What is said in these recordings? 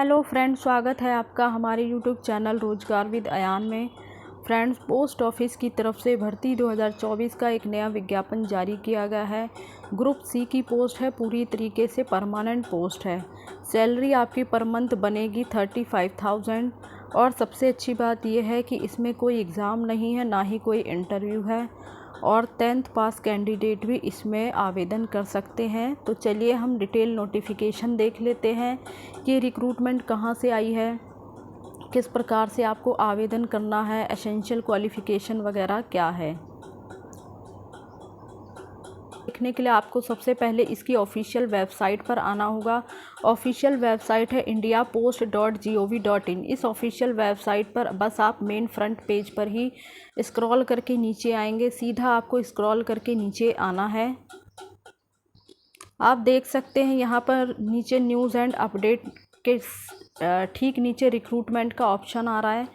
Hello friends, स्वागत है आपका हमारे यूट्यूब चैनल रोजगार विद अयान में। फ्रेंड्स, पोस्ट ऑफिस की तरफ से भर्ती 2024 का एक नया विज्ञापन जारी किया गया है। ग्रुप सी की पोस्ट है, पूरी तरीके से परमानेंट पोस्ट है। सैलरी आपकी पर मंथ बनेगी 35,000 और सबसे अच्छी बात यह है कि इसमें कोई एग्ज़ाम नहीं है, ना ही कोई इंटरव्यू है और 10th पास कैंडिडेट भी इसमें आवेदन कर सकते हैं। तो चलिए हम डिटेल नोटिफिकेशन देख लेते हैं कि रिक्रूटमेंट कहाँ से आई है, किस प्रकार से आपको आवेदन करना है, एसेंशियल क्वालिफ़िकेशन वगैरह क्या है। देखने के लिए आपको सबसे पहले इसकी ऑफिशियल वेबसाइट पर आना होगा। ऑफिशियल वेबसाइट है indiapost.gov.in। इस ऑफिशियल वेबसाइट पर बस आप मेन फ्रंट पेज पर ही स्क्रॉल करके नीचे आएंगे। सीधा आपको स्क्रॉल करके नीचे आना है। आप देख सकते हैं यहाँ पर नीचे न्यूज़ एंड अपडेट के ठीक नीचे रिक्रूटमेंट का ऑप्शन आ रहा है।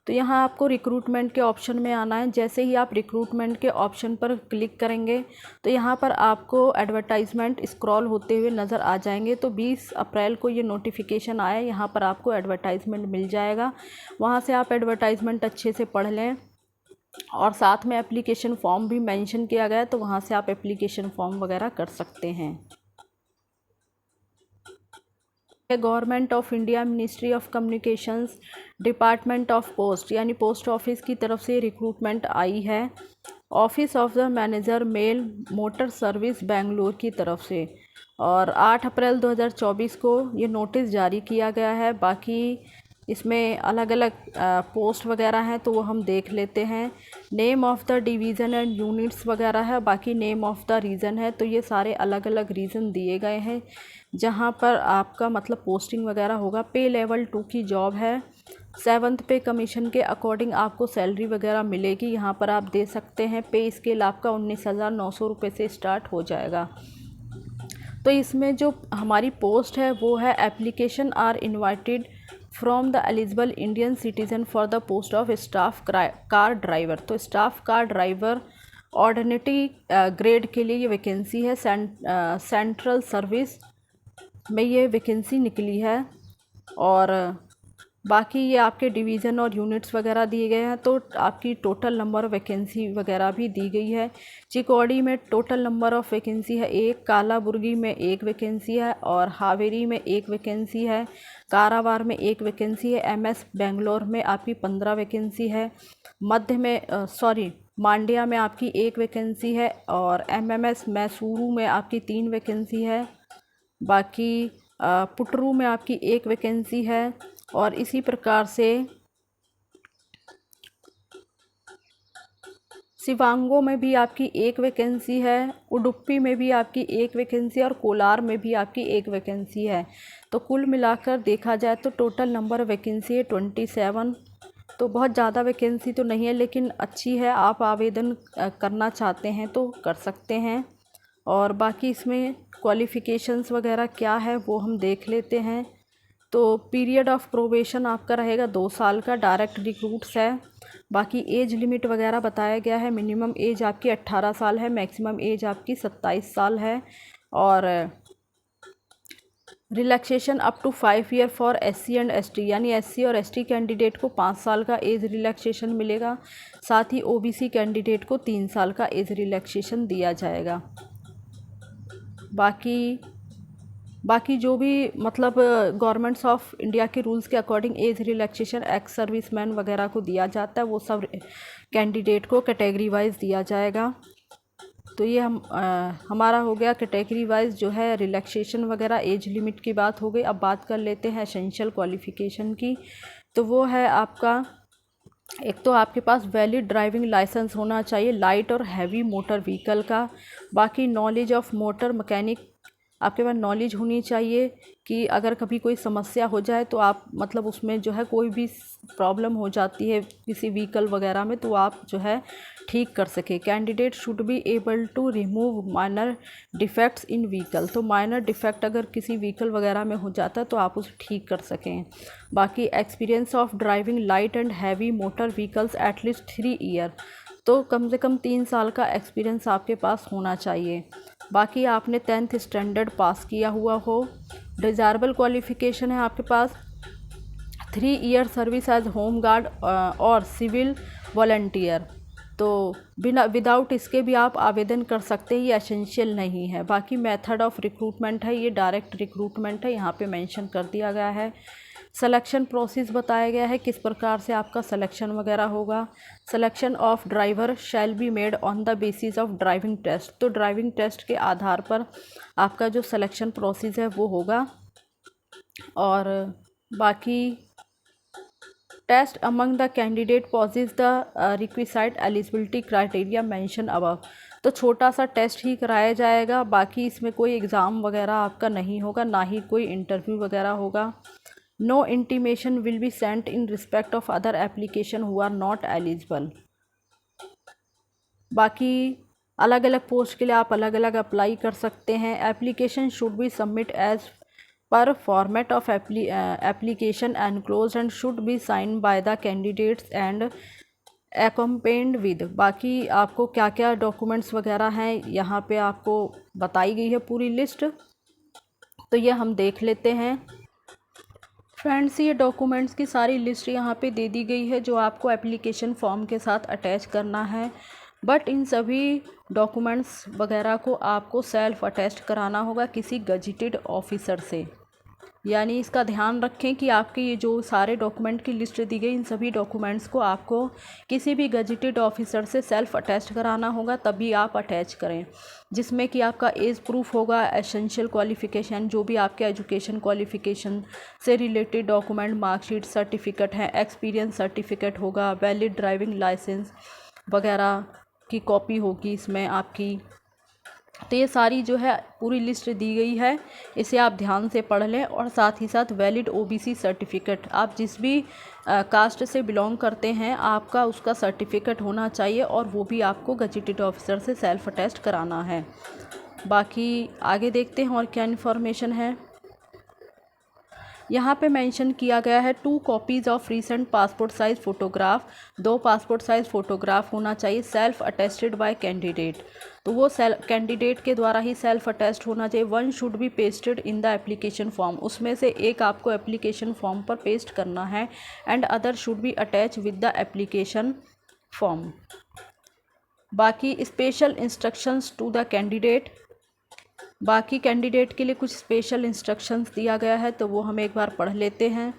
तो यहाँ आपको रिक्रूटमेंट के ऑप्शन में आना है। जैसे ही आप रिक्रूटमेंट के ऑप्शन पर क्लिक करेंगे तो यहाँ पर आपको एडवर्टाइजमेंट स्क्रॉल होते हुए नज़र आ जाएंगे। तो 20 अप्रैल को ये नोटिफिकेशन आया, यहाँ पर आपको एडवर्टाइजमेंट मिल जाएगा। वहाँ से आप एडवर्टाइजमेंट अच्छे से पढ़ लें और साथ में एप्लीकेशन फॉर्म भी मेंशन किया गया है, तो वहाँ से आप एप्लीकेशन फॉर्म वगैरह कर सकते हैं। Government of India, ministry of communications, department of post यानी पोस्ट ऑफिस की तरफ से रिक्रूटमेंट आई है। Office of the manager mail motor service Bangalore की तरफ से और 8 अप्रैल 2024 को ये नोटिस जारी किया गया है। बाकी इसमें अलग अलग पोस्ट वगैरह हैं, तो वो हम देख लेते हैं। Name of the division and units वगैरह है, बाकी नेम ऑफ़ द रीज़न है। तो ये सारे अलग अलग रीज़न दिए गए हैं जहाँ पर आपका मतलब पोस्टिंग वगैरह होगा। पे लेवल 2 की जॉब है। 7th पे कमीशन के अकॉर्डिंग आपको सैलरी वगैरह मिलेगी। यहाँ पर आप दे सकते हैं पे स्केल आपका 19,900 रुपये से स्टार्ट हो जाएगा। तो इसमें जो हमारी पोस्ट है वो है application are invited from the eligible Indian citizen for the post of staff car driver. तो staff car driver ordinary grade के लिए ये वैकेंसी है। सेंट्रल सर्विस में ये वैकेंसी निकली है और बाकी ये आपके डिवीज़न और यूनिट्स वगैरह दिए गए हैं। तो आपकी टोटल नंबर ऑफ़ वैकेंसी वगैरह भी दी गई है। चिकोड़ी में टोटल नंबर ऑफ़ वैकेंसी है 1, कालाबुर्गी में 1 वैकेंसी है और हावेरी में 1 वैकेंसी है, कारावार में 1 वैकेंसी है, MS बेंगलोर में आपकी 15 वैकेंसी है, मध्य में मांड्या में आपकी 1 वैकेंसी है और MMS मैसूरू में आपकी 3 वैकेंसी है। बाकी पुटरू में आपकी 1 वैकेंसी है और इसी प्रकार से शिवांगो में भी आपकी 1 वैकेंसी है, उडुपी में भी आपकी 1 वैकेंसी और कोलार में भी आपकी 1 वैकेंसी है। तो कुल मिलाकर देखा जाए तो टोटल नंबर वैकेंसी है 27। तो बहुत ज़्यादा वैकेंसी तो नहीं है लेकिन अच्छी है। आप आवेदन करना चाहते हैं तो कर सकते हैं। और बाकी इसमें क्वालिफ़िकेशंस वगैरह क्या है वो हम देख लेते हैं। तो पीरियड ऑफ प्रोबेशन आपका रहेगा 2 साल का। डायरेक्ट रिक्रूट्स है। बाकी एज लिमिट वगैरह बताया गया है। मिनिमम एज आपकी 18 साल है, मैक्सिमम एज आपकी 27 साल है और relaxation up to 5 year for SC and ST यानी SC और ST कैंडिडेट को 5 साल का एज रिलैक्सेशन मिलेगा। साथ ही OBC कैंडिडेट को 3 साल का एज रिलैक्सेशन दिया जाएगा। बाकी जो भी मतलब गवर्नमेंट्स ऑफ इंडिया के रूल्स के according age relaxation ex serviceman वगैरह को दिया जाता है, वो सब कैंडिडेट को कैटेगरी वाइज दिया जाएगा। तो ये हमारा हो गया कैटेगरी वाइज जो है रिलैक्सेशन वगैरह, एज लिमिट की बात हो गई। अब बात कर लेते हैं एसेंशियल क्वालिफ़िकेशन की। तो वो है आपका, एक तो आपके पास वैलिड ड्राइविंग लाइसेंस होना चाहिए लाइट और हैवी मोटर व्हीकल का। बाकी नॉलेज ऑफ मोटर मैकेनिक आपके पास नॉलेज होनी चाहिए कि अगर कभी कोई समस्या हो जाए तो आप मतलब उसमें जो है कोई भी प्रॉब्लम हो जाती है किसी व्हीकल वगैरह में तो आप जो है ठीक कर सके। Candidate should be able to remove minor defects in vehicle. तो माइनर डिफेक्ट अगर किसी व्हीकल वगैरह में हो जाता है तो आप उसे ठीक कर सकें। बाकी experience of driving light and heavy motor vehicles at least 3 year. तो कम से कम 3 साल का एक्सपीरियंस आपके पास होना चाहिए। बाकी आपने 10th स्टैंडर्ड पास किया हुआ हो। डिज़ायरेबल क्वालिफ़िकेशन है आपके पास 3 year service age home guard और सिविल वॉलंटियर। तो बिना विदाउट इसके भी आप आवेदन कर सकते हैं, ये एसेंशियल नहीं है। बाकी मेथड ऑफ रिक्रूटमेंट है, ये डायरेक्ट रिक्रूटमेंट है, यहाँ पे मेंशन कर दिया गया है। सिलेक्शन प्रोसेस बताया गया है किस प्रकार से आपका सिलेक्शन वगैरह होगा। Selection of driver shall be made on the basis of driving test. तो ड्राइविंग टेस्ट के आधार पर आपका जो सिलेक्शन प्रोसेस है वो होगा। और बाकी test among the candidate possess the requisite eligibility criteria mention above. तो छोटा सा टेस्ट ही कराया जाएगा, बाकी इसमें कोई एग्ज़ाम वगैरह आपका नहीं होगा, ना ही कोई इंटरव्यू वगैरह होगा। No intimation will be sent in respect of other application who are not eligible. बाकी अलग अलग पोस्ट के लिए आप अलग अलग अप्लाई कर सकते हैं। Application should be submit as per format of application enclosed and should be sign by the candidates and accompanied with. बाकी आपको क्या क्या डॉक्यूमेंट्स वगैरह हैं यहाँ पे आपको बताई गई है पूरी लिस्ट, तो ये हम देख लेते हैं। फ्रेंड्स, ये डॉक्यूमेंट्स की सारी लिस्ट यहाँ पे दे दी गई है जो आपको एप्लीकेशन फॉर्म के साथ अटैच करना है। बट इन सभी डॉक्यूमेंट्स वगैरह को आपको सेल्फ अटेस्ट कराना होगा किसी गजेटेड ऑफिसर से। यानी इसका ध्यान रखें कि आपके ये जो सारे डॉक्यूमेंट की लिस्ट दी गई, इन सभी डॉक्यूमेंट्स को आपको किसी भी गजेटेड ऑफिसर से सेल्फ अटेस्ट कराना होगा, तभी आप अटैच करें। जिसमें कि आपका एज प्रूफ होगा, एसेंशियल क्वालिफ़िकेशन, जो भी आपके एजुकेशन क्वालिफ़िकेशन से रिलेटेड डॉक्यूमेंट, मार्कशीट, सर्टिफिकेट हैं, एक्सपीरियंस सर्टिफिकेट होगा, वैलिड ड्राइविंग लाइसेंस वगैरह की कॉपी होगी इसमें आपकी। तो ये सारी जो है पूरी लिस्ट दी गई है, इसे आप ध्यान से पढ़ लें। और साथ ही साथ वैलिड ओबीसी सर्टिफिकेट, आप जिस भी कास्ट से बिलोंग करते हैं आपका उसका सर्टिफिकेट होना चाहिए, और वो भी आपको गजेटेड ऑफिसर से सेल्फ अटेस्ट कराना है। बाकी आगे देखते हैं और क्या इन्फॉर्मेशन है। यहाँ पे मेंशन किया गया है 2 copies of recent passport size photograph. 2 passport size photograph होना चाहिए, सेल्फ अटेस्टेड बाय कैंडिडेट। तो वो कैंडिडेट के द्वारा ही सेल्फ अटेस्ट होना चाहिए। 1 should be pasted in the application form, उसमें से एक आपको एप्लीकेशन फॉर्म पर पेस्ट करना है। And other should be attach with the application form. बाकी special instructions to the candidate, बाकी कैंडिडेट के लिए कुछ स्पेशल इंस्ट्रक्शंस दिया गया है, तो वो हम एक बार पढ़ लेते हैं।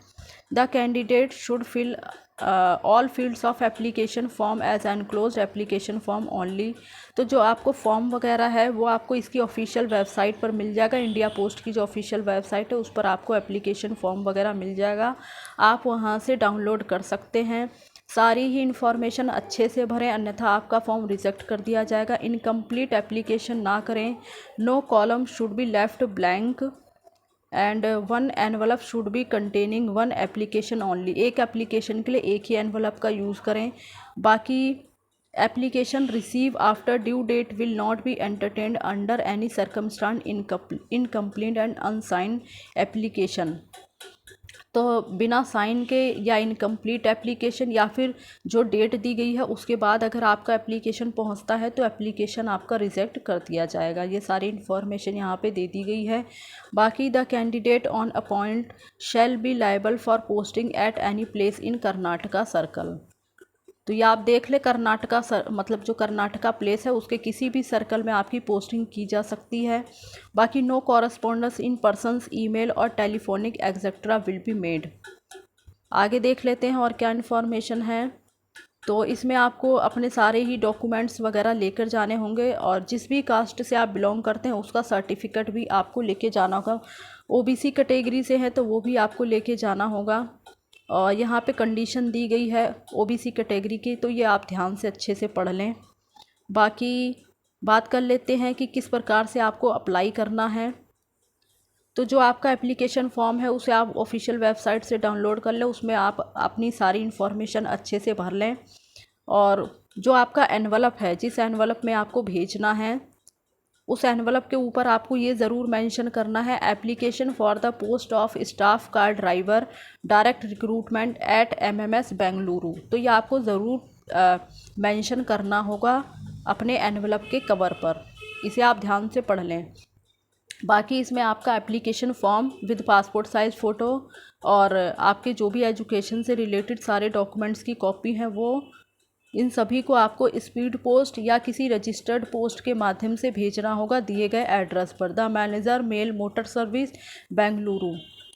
The candidate should fill all fields of application form as enclosed application form only. तो जो आपको फॉर्म वगैरह है वो आपको इसकी ऑफिशियल वेबसाइट पर मिल जाएगा। इंडिया पोस्ट की जो ऑफिशियल वेबसाइट है उस पर आपको एप्लीकेशन फॉर्म वगैरह मिल जाएगा, आप वहाँ से डाउनलोड कर सकते हैं। सारी ही इन्फॉर्मेशन अच्छे से भरें, अन्यथा आपका फॉर्म रिजेक्ट कर दिया जाएगा। इनकम्प्लीट एप्लीकेशन ना करें। No column should be left blank and 1 envelope should be containing 1 application only. एक एप्लीकेशन के लिए एक ही एनवलप का यूज़ करें। बाकी application receive after due date will not be entertained under any circumstance incomplete and unsign application. तो बिना साइन के या इनकम्प्लीट एप्लीकेशन या फिर जो डेट दी गई है उसके बाद अगर आपका एप्लीकेशन पहुंचता है तो एप्लीकेशन आपका रिजेक्ट कर दिया जाएगा। ये सारी इन्फॉर्मेशन यहाँ पे दे दी गई है। बाकी the candidate on appoint shall be liable for posting at any place in Karnataka circle. तो ये आप देख ले, कर्नाटका मतलब जो कर्नाटका प्लेस है उसके किसी भी सर्कल में आपकी पोस्टिंग की जा सकती है। बाकी नो कॉरस्पॉन्डेंस इन पर्सनस ईमेल और telephonic etcetera will be made. आगे देख लेते हैं और क्या इन्फॉर्मेशन है। तो इसमें आपको अपने सारे ही डॉक्यूमेंट्स वगैरह लेकर जाने होंगे, और जिस भी कास्ट से आप बिलोंग करते हैं उसका सर्टिफिकेट भी आपको लेके जाना होगा। ओबीसी कैटेगरी से है तो वो भी आपको लेके जाना होगा। और यहाँ पे कंडीशन दी गई है ओबीसी कैटेगरी की, तो ये आप ध्यान से अच्छे से पढ़ लें। बाकी बात कर लेते हैं कि किस प्रकार से आपको अप्लाई करना है। तो जो आपका एप्लीकेशन फॉर्म है उसे आप ऑफिशियल वेबसाइट से डाउनलोड कर लें, उसमें आप अपनी सारी इन्फॉर्मेशन अच्छे से भर लें। और जो आपका एनवलप है, जिस एनवलप में आपको भेजना है, उस एनवलप के ऊपर आपको ये ज़रूर मेंशन करना है application for the post of staff car driver direct recruitment at MMS Bengaluru. तो ये आपको ज़रूर मेंशन करना होगा अपने एनवलप के कवर पर। इसे आप ध्यान से पढ़ लें। बाकी इसमें आपका application form with passport size photo और आपके जो भी एजुकेशन से रिलेटेड सारे डॉक्यूमेंट्स की कॉपी हैं वो, इन सभी को आपको स्पीड पोस्ट या किसी रजिस्टर्ड पोस्ट के माध्यम से भेजना होगा दिए गए एड्रेस पर। The manager mail motor service Bengaluru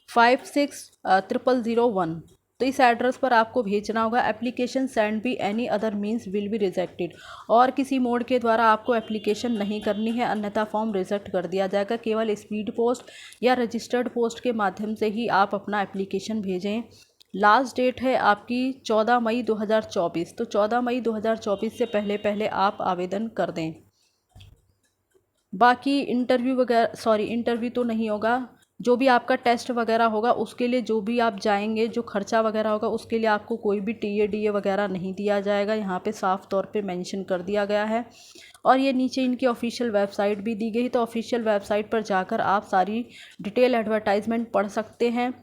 560001। तो इस एड्रेस पर आपको भेजना होगा। Application send be any other means will be rejected. और किसी मोड के द्वारा आपको एप्लीकेशन नहीं करनी है, अन्यथा फॉर्म रिजेक्ट कर दिया जाएगा। केवल स्पीड पोस्ट या रजिस्टर्ड पोस्ट के माध्यम से ही आप अपना एप्लीकेशन भेजें। लास्ट डेट है आपकी 14 मई 2024। तो 14 मई 2024 से पहले पहले आप आवेदन कर दें। बाकी इंटरव्यू तो नहीं होगा। जो भी आपका टेस्ट वगैरह होगा उसके लिए जो भी आप जाएंगे, जो खर्चा वगैरह होगा उसके लिए आपको कोई भी टीए वगैरह नहीं दिया जाएगा। यहाँ पे साफ तौर पे मेंशन कर दिया गया है। और ये नीचे इनकी ऑफिशियल वेबसाइट भी दी गई। तो ऑफिशियल वेबसाइट पर जाकर आप सारी डिटेल एडवर्टाइजमेंट पढ़ सकते हैं,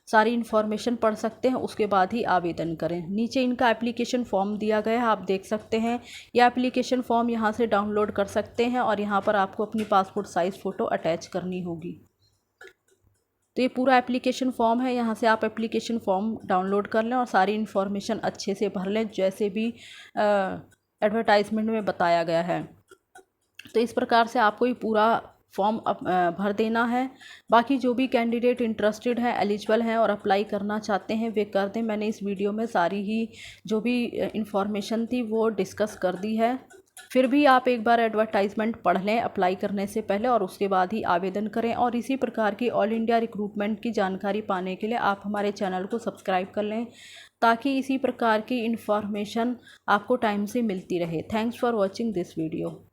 सारी इन्फॉर्मेशन पढ़ सकते हैं, उसके बाद ही आवेदन करें। नीचे इनका एप्लीकेशन फॉर्म दिया गया है, आप देख सकते हैं। यह एप्लीकेशन फॉर्म यहाँ से डाउनलोड कर सकते हैं और यहाँ पर आपको अपनी पासपोर्ट साइज़ फ़ोटो अटैच करनी होगी। तो ये पूरा एप्लीकेशन फॉर्म है, यहाँ से आप एप्लीकेशन फॉर्म डाउनलोड कर लें और सारी इन्फॉर्मेशन अच्छे से भर लें जैसे भी एडवर्टाइजमेंट में बताया गया है। तो इस प्रकार से आपको ये पूरा फॉर्म भर देना है। बाकी जो भी कैंडिडेट इंटरेस्टेड हैं, एलिजिबल हैं और अप्लाई करना चाहते हैं वे कर दें। मैंने इस वीडियो में सारी ही जो भी इंफॉर्मेशन थी वो डिस्कस कर दी है। फिर भी आप एक बार एडवर्टाइजमेंट पढ़ लें अप्लाई करने से पहले और उसके बाद ही आवेदन करें। और इसी प्रकार की ऑल इंडिया रिक्रूटमेंट की जानकारी पाने के लिए आप हमारे चैनल को सब्सक्राइब कर लें ताकि इसी प्रकार की इन्फॉर्मेशन आपको टाइम से मिलती रहे। Thanks for watching this video.